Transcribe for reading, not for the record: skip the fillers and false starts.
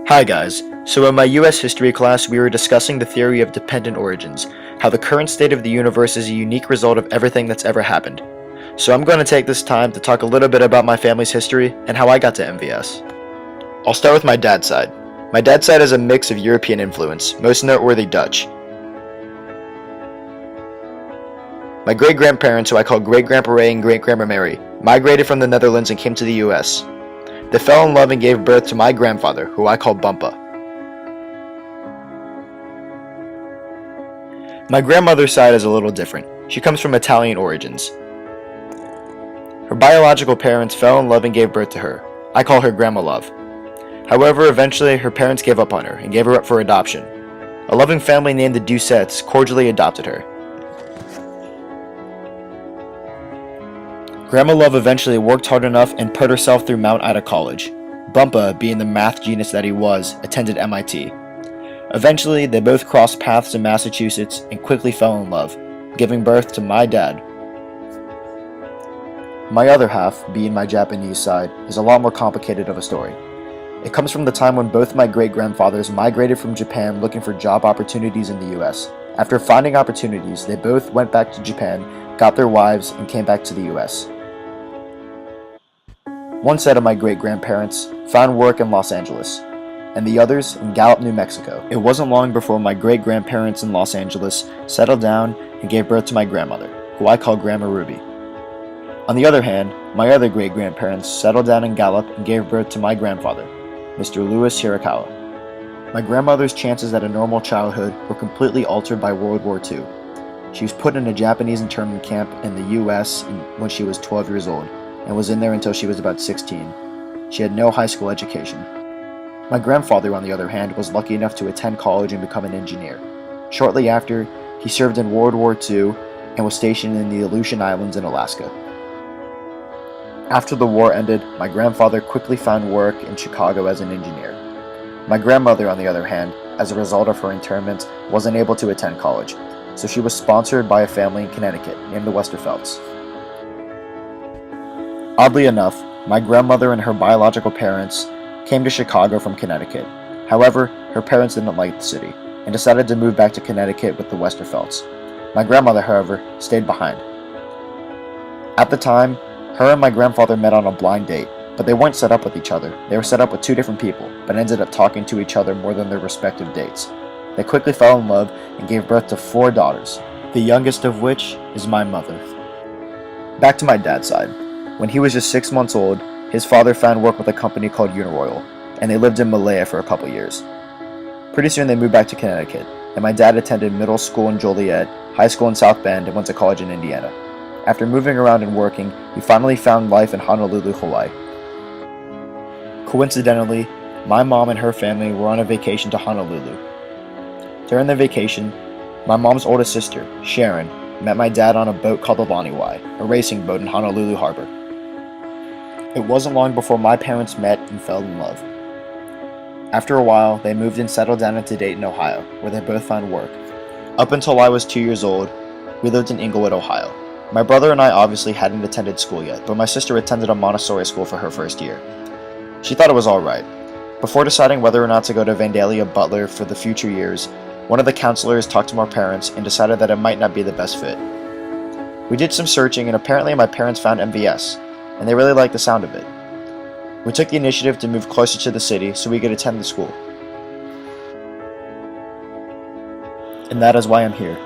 Hi guys, so in my US history class we were discussing the theory of dependent origins, how the current state of the universe is a unique result of everything that's ever happened. So I'm going to take this time to talk a little bit about my family's history and how I got to MVS. I'll start with my dad's side. My dad's side is a mix of European influence, most noteworthy Dutch. My great-grandparents, who I call Great-Grandpa Ray and Great-Grandma Mary, migrated from the Netherlands and came to the US. They fell in love and gave birth to my grandfather, who I call Bumpa. My grandmother's side is a little different. She comes from Italian origins. Her biological parents fell in love and gave birth to her. I call her Grandma Love. However, eventually her parents gave up on her and gave her up for adoption. A loving family named the Doucettes cordially adopted her. Grandma Love eventually worked hard enough and put herself through Mount Ida College. Bumpa, being the math genius that he was, attended MIT. Eventually, they both crossed paths in Massachusetts and quickly fell in love, giving birth to my dad. My other half, being my Japanese side, is a lot more complicated of a story. It comes from the time when both my great-grandfathers migrated from Japan looking for job opportunities in the US. After finding opportunities, they both went back to Japan, got their wives, and came back to the US. One set of my great-grandparents found work in Los Angeles, and the others in Gallup, New Mexico. It wasn't long before my great-grandparents in Los Angeles settled down and gave birth to my grandmother, who I call Grandma Ruby. On the other hand, my other great-grandparents settled down in Gallup and gave birth to my grandfather, Mr. Louis Hirakawa. My grandmother's chances at a normal childhood were completely altered by World War II. She was put in a Japanese internment camp in the US when she was 12 years old, and was in there until she was about 16. She had no high school education. My grandfather, on the other hand, was lucky enough to attend college and become an engineer. Shortly after, he served in World War II and was stationed in the Aleutian Islands in Alaska. After the war ended, my grandfather quickly found work in Chicago as an engineer. My grandmother, on the other hand, as a result of her internment, wasn't able to attend college, so she was sponsored by a family in Connecticut named the Westerfelds. Oddly enough, my grandmother and her biological parents came to Chicago from Connecticut. However, her parents didn't like the city and decided to move back to Connecticut with the Westerfelds. My grandmother, however, stayed behind. At the time, her and my grandfather met on a blind date, but they weren't set up with each other. They were set up with two different people, but ended up talking to each other more than their respective dates. They quickly fell in love and gave birth to 4 daughters, the youngest of which is my mother. Back to my dad's side. When he was just 6 months old, his father found work with a company called Uniroyal, and they lived in Malaya for a couple years. Pretty soon they moved back to Connecticut, and my dad attended middle school in Joliet, high school in South Bend, and went to college in Indiana. After moving around and working, he finally found life in Honolulu, Hawaii. Coincidentally, my mom and her family were on a vacation to Honolulu. During their vacation, my mom's oldest sister, Sharon, met my dad on a boat called the Laniwai, a racing boat in Honolulu Harbor. It wasn't long before my parents met and fell in love. After a while, they moved and settled down into Dayton, Ohio, where they both found work. Up until I was 2 years old, we lived in Englewood, Ohio. My brother and I obviously hadn't attended school yet, but my sister attended a Montessori school for her first year. She thought it was alright. Before deciding whether or not to go to Vandalia Butler for the future years, one of the counselors talked to my parents and decided that it might not be the best fit. We did some searching and apparently my parents found MVS, and they really liked the sound of it. We took the initiative to move closer to the city so we could attend the school. And that is why I'm here.